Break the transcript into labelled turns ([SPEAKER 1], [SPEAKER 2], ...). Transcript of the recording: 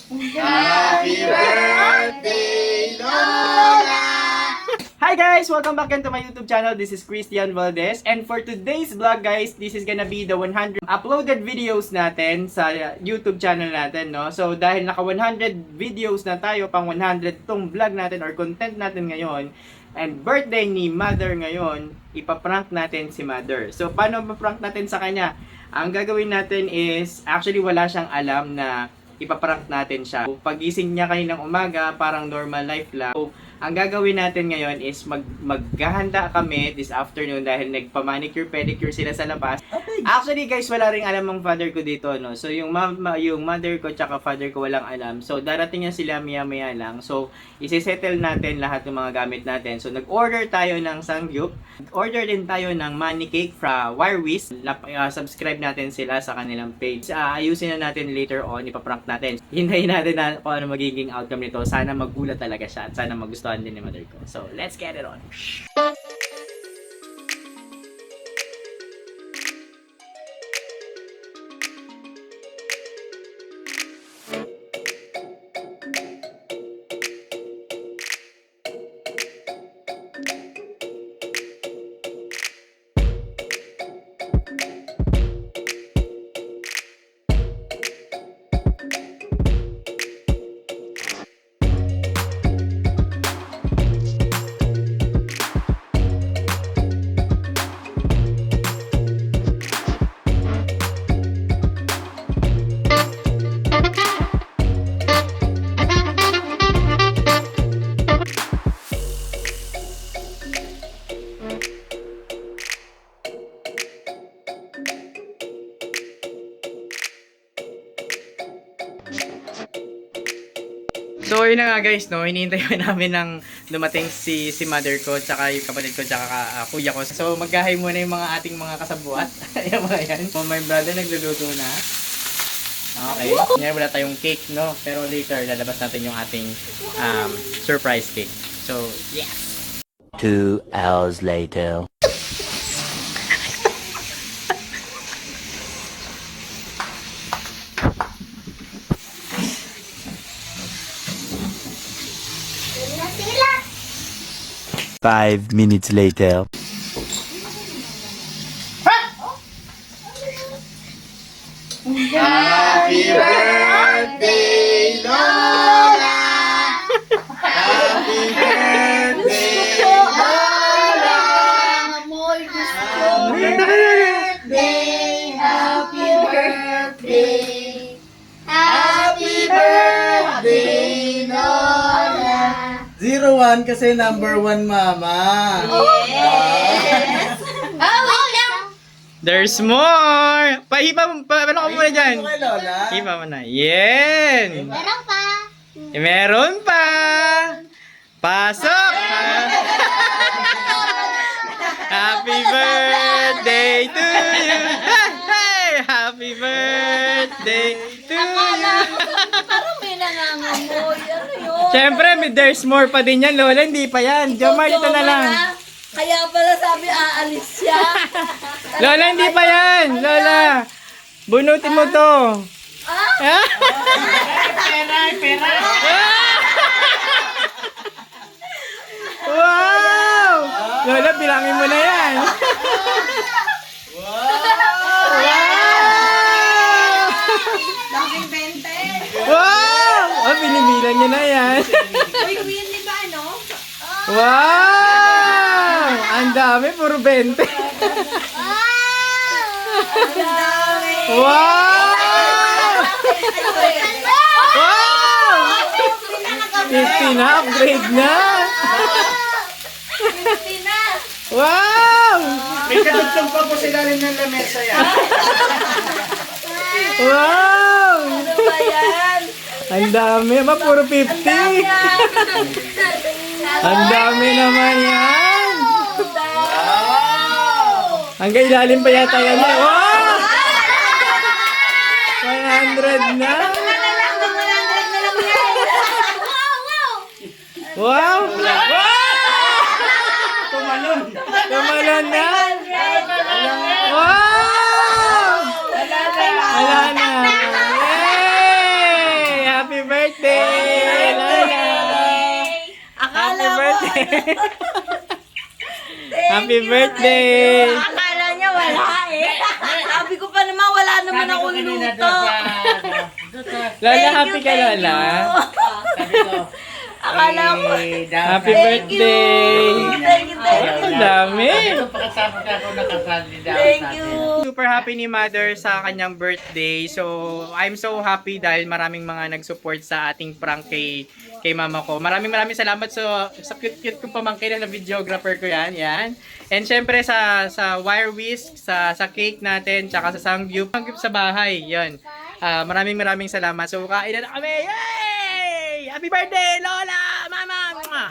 [SPEAKER 1] Happy birthday, Lola!
[SPEAKER 2] Hi guys! Welcome back into my YouTube channel. This is Christian Valdez. And for today's vlog guys, this is gonna be the 100 uploaded videos natin sa YouTube channel natin, no? So dahil naka 100 videos na tayo, pang 100 tong vlog natin or content natin ngayon, and birthday ni Mother ngayon, ipaprank natin si Mother. So paano maprank natin sa kanya? Ang gagawin natin is, actually wala siyang alam na ipaprank natin siya. So, pagising niya kaninang umaga, parang normal life lang. So, ang gagawin natin ngayon is maghahanda kami this afternoon dahil nagpa-manicure, pedicure sila sa labas. Actually guys, wala ring alam ang father ko dito, no? So yung mother ko tsaka father ko walang alam. So darating niya sila maya-maya lang. So isi-settle natin lahat ng mga gamit natin. So nag-order tayo ng sangyup. Order din tayo ng money cake from Wirewiz. Subscribe natin sila sa kanilang page. Ayusin na natin later on, ipaprank natin. Hintayin natin na kung ano magiging outcome nito. Sana magulat talaga siya at sana magustuhan din ni mother ko. So, let's get it on. So yun na nga guys, no, hinihintay namin ng dumating si mother ko, tsaka yung kapatid ko, tsaka kuya ko. So maghahay muna yung mga ating mga kasabuat. Ayan mga yan. So my brother nagluluto na. Okay. Ngayon wala tayong cake, no? Pero later lalabas natin yung ating surprise cake. So yeah.
[SPEAKER 3] 2 hours later. Five minutes later.
[SPEAKER 1] Happy birthday, Lola! Happy birthday, Lola! Happy birthday! Happy birthday! Happy birthday, Lola!
[SPEAKER 4] 01 kasi number 1 mama.
[SPEAKER 2] There's more! Paano ka muna dyan?
[SPEAKER 4] Kay Lola.
[SPEAKER 2] Hipa mo na. Yan!
[SPEAKER 5] Meron pa.
[SPEAKER 2] Meron pa! Pasok! Happy birthday to you! Hey! Happy birthday to you!
[SPEAKER 5] Parang may nangangamoy. Ano yun?
[SPEAKER 2] Siyempre, there's more pa din yan, Lola. Hindi pa yan. Jomar, ito na lang.
[SPEAKER 5] Kaya pala sabi aalis siya.
[SPEAKER 2] Lola, hindi pa yan. Lola, bunutin mo to. Ah? Pera. Wow! Lola, bilangin mo na yan.
[SPEAKER 5] Laking bente.
[SPEAKER 2] Wow! Oh, binibilang niya na yan.
[SPEAKER 5] Uy, Winnie ba ano?
[SPEAKER 2] Wow! Ang dami, puro 20. Wow! Wow! 50 na, upgrade na.
[SPEAKER 5] 50 na.
[SPEAKER 2] Wow!
[SPEAKER 1] May kadugtong pa po sila rin ng lamesa yan.
[SPEAKER 2] Wow!
[SPEAKER 5] Ano ba yan?
[SPEAKER 2] Ang dami, puro 50. Ang dami naman yan. Hanggang ilalim pa yata yan. Wow! 100 na. Wow! Wow!
[SPEAKER 1] Tumalon.
[SPEAKER 2] Tumalon na. Wow! Wala na. Yay! Happy birthday! Happy birthday!
[SPEAKER 5] Akala niya wala eh. Sabi ko pa naman, wala naman
[SPEAKER 1] Sabi ko
[SPEAKER 5] akong
[SPEAKER 1] kanina
[SPEAKER 5] luto.
[SPEAKER 2] Lola, happy ka, Lola.
[SPEAKER 1] Sabi ko,
[SPEAKER 5] Akala ko.
[SPEAKER 2] Happy
[SPEAKER 5] Thank you.
[SPEAKER 2] birthday!
[SPEAKER 5] Thank you, thank you.
[SPEAKER 2] Ang dami!
[SPEAKER 1] Ito pagkatapos ako nakasali daw
[SPEAKER 5] Thank
[SPEAKER 1] natin.
[SPEAKER 5] you.
[SPEAKER 2] Super happy ni Mother sa kanyang birthday. So, I'm so happy dahil maraming mga nag-support sa ating prank kay mama ko. Maraming salamat sa cute-cute kong pamangkin na videographer ko yan. And syempre sa wire whisk, sa cake natin, tsaka sa Sangview sa bahay. Yan. Maraming salamat. So, kain na kami. Yay! Happy birthday, Lola! Mama! Mwah!